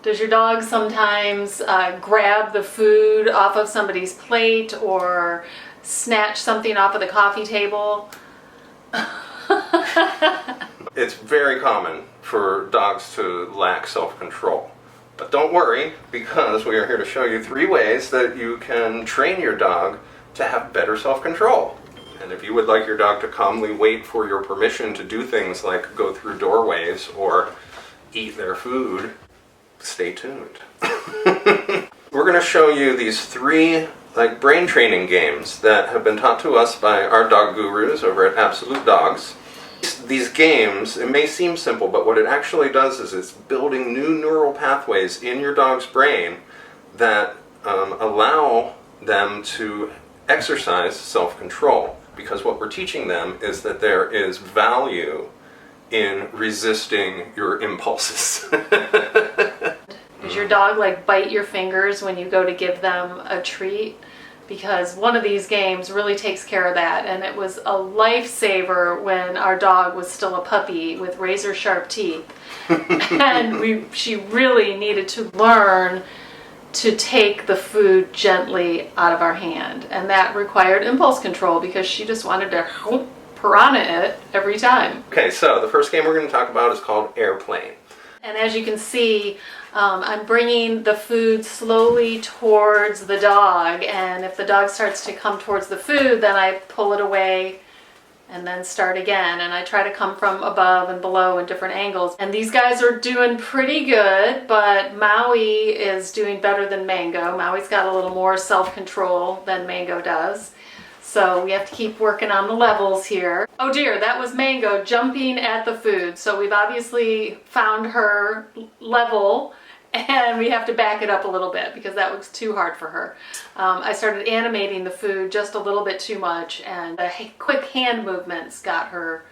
Does your dog sometimes grab the food off of somebody's plate or snatch something off of the coffee table? It's very common for dogs to lack self-control. But don't worry, because we are here to show you 3 ways that you can train your dog to have better self-control. And if you would like your dog to calmly wait for your permission to do things like go through doorways or eat their food, stay tuned. We're going to show you these 3 brain training games that have been taught to us by our dog gurus over at Absolute Dogs. These games, it may seem simple, but what it actually does is it's building new neural pathways in your dog's brain that allow them to exercise self-control. Because what we're teaching them is that there is value in resisting your impulses. Does your dog bite your fingers when you go to give them a treat? Because one of these games really takes care of that, and it was a lifesaver when our dog was still a puppy with razor sharp teeth. And she really needed to learn to take the food gently out of our hand, and that required impulse control because she just wanted to piranha it every time. Okay, so the first game we're going to talk about is called Airplane. And as you can see, I'm bringing the food slowly towards the dog, and if the dog starts to come towards the food, then I pull it away and then start again, and I try to come from above and below in different angles. And these guys are doing pretty good, but Maui is doing better than Mango. Maui's got a little more self-control than Mango does. So we have to keep working on the levels here. Oh dear, that was Mango jumping at the food. So we've obviously found her level, and we have to back it up a little bit because that was too hard for her. I started animating the food just a little bit too much, and the quick hand movements got her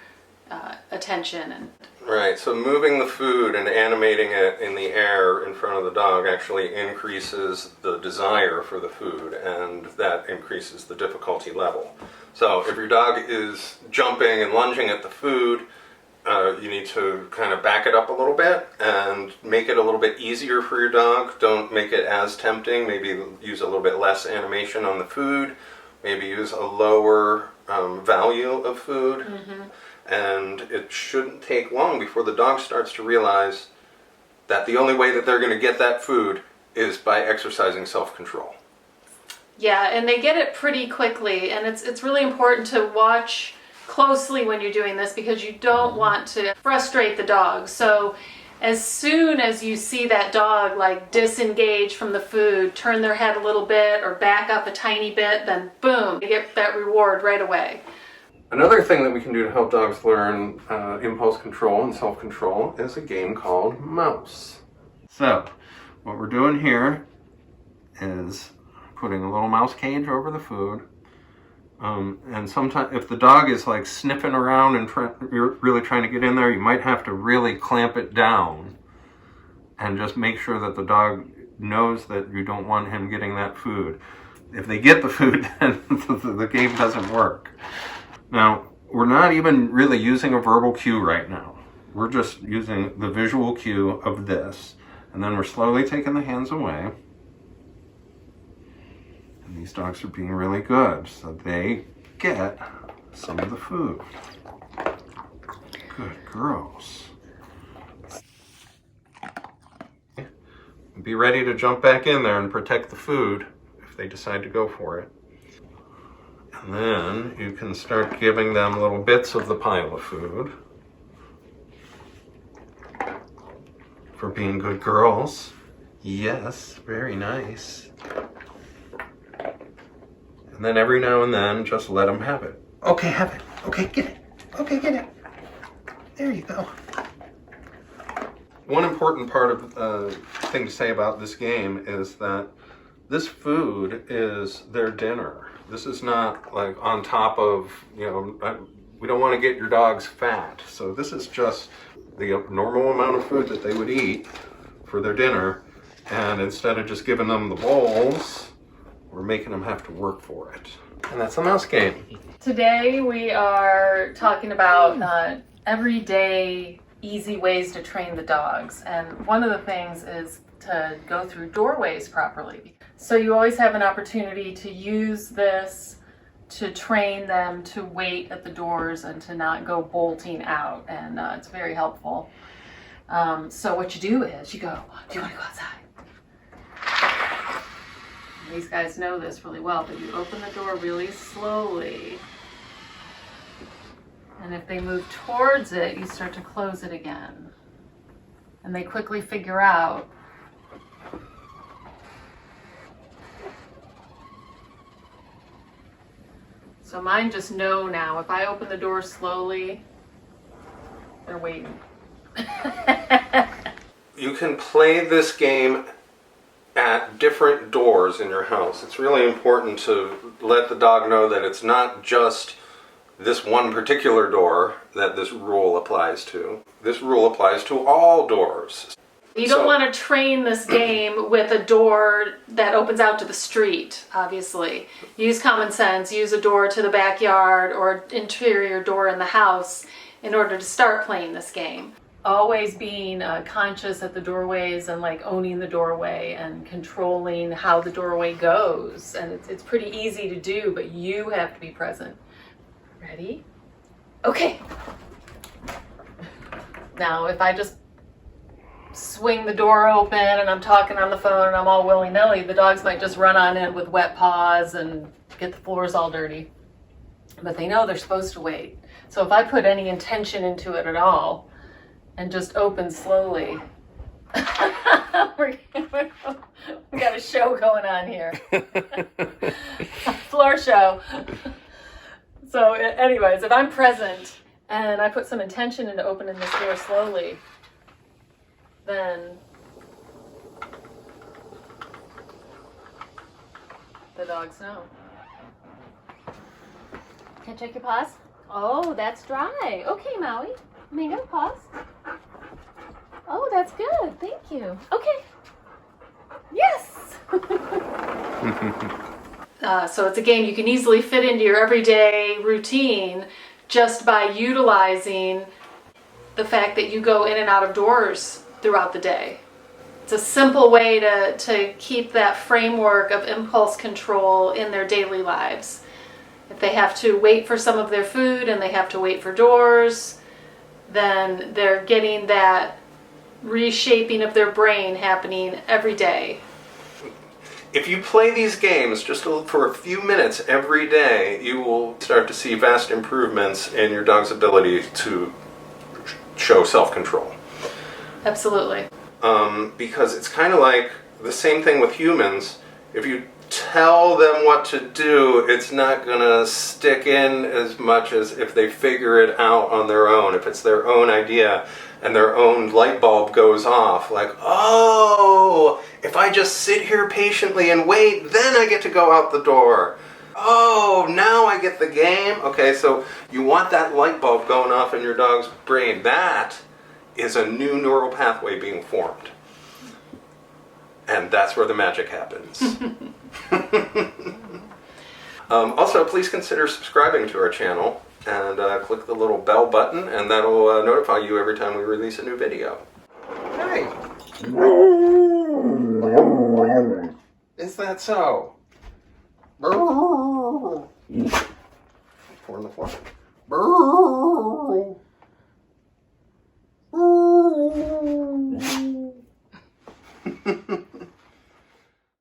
attention. Right, so moving the food and animating it in the air in front of the dog actually increases the desire for the food, and that increases the difficulty level. So if your dog is jumping and lunging at the food, you need to kind of back it up a little bit and make it a little bit easier for your dog. Don't make it as tempting. Maybe use a little bit less animation on the food. Maybe use a lower value of food. Mm-hmm. And it shouldn't take long before the dog starts to realize that the only way that they're going to get that food is by exercising self-control. Yeah, and they get it pretty quickly, and it's really important to watch closely when you're doing this because you don't want to frustrate the dog. So as soon as you see that dog disengage from the food, turn their head a little bit or back up a tiny bit, then boom, they get that reward right away. Another thing that we can do to help dogs learn impulse control and self-control is a game called Mouse. So what we're doing here is putting a little mouse cage over the food. And sometimes if the dog is sniffing around and you're really trying to get in there, you might have to really clamp it down and just make sure that the dog knows that you don't want him getting that food. If they get the food, then the game doesn't work. Now, we're not even really using a verbal cue right now. We're just using the visual cue of this. And then we're slowly taking the hands away. And these dogs are being really good, so they get some of the food. Good girls. Be ready to jump back in there and protect the food if they decide to go for it. And then you can start giving them little bits of the pile of food for being good girls. Yes, very nice. And then every now and then, just let them have it. Okay, have it. Okay, get it. Okay, get it. There you go. One important part of thing to say about this game is that this food is their dinner. This is not on top of, we don't want to get your dogs fat. So this is just the normal amount of food that they would eat for their dinner. And instead of just giving them the bowls, we're making them have to work for it. And that's a mouse game. Today we are talking about everyday easy ways to train the dogs. And one of the things is to go through doorways properly. So you always have an opportunity to use this to train them to wait at the doors and to not go bolting out. And it's very helpful. So what you do is you go, do you want to go outside? These guys know this really well, but you open the door really slowly. And if they move towards it, you start to close it again. And they quickly figure out so mine just know now, if I open the door slowly, they're waiting. You can play this game at different doors in your house. It's really important to let the dog know that it's not just this one particular door that this rule applies to. This rule applies to all doors. You don't want to train this game with a door that opens out to the street, obviously. Use common sense, use a door to the backyard or interior door in the house in order to start playing this game. Always being conscious at the doorways and like owning the doorway and controlling how the doorway goes. And it's pretty easy to do, but you have to be present. Ready? Okay. Now, if I just swing the door open and I'm talking on the phone and I'm all willy-nilly, the dogs might just run on in with wet paws and get the floors all dirty. But they know they're supposed to wait. So if I put any intention into it at all and just open slowly, we got a show going on here. Floor show. So anyways, if I'm present and I put some intention into opening this door slowly, then the dogs know. Can I check your paws? Oh, that's dry. Okay, Maui. Mango paws. Oh, that's good. Thank you. Okay. Yes. So it's a game you can easily fit into your everyday routine just by utilizing the fact that you go in and out of doors throughout the day. It's a simple way to keep that framework of impulse control in their daily lives. If they have to wait for some of their food and they have to wait for doors, then they're getting that reshaping of their brain happening every day. If you play these games just for a few minutes every day, you will start to see vast improvements in your dog's ability to show self-control. Absolutely. Because it's kind of like the same thing with humans. If you tell them what to do, it's not going to stick in as much as if they figure it out on their own. If it's their own idea and their own light bulb goes off, like, oh, if I just sit here patiently and wait, then I get to go out the door. Oh, now I get the game. Okay, so you want that light bulb going off in your dog's brain. That is a new neural pathway being formed. And that's where the magic happens. Also, please consider subscribing to our channel and click the little bell button, and that'll notify you every time we release a new video. Hey! Is that so? Pour on the floor.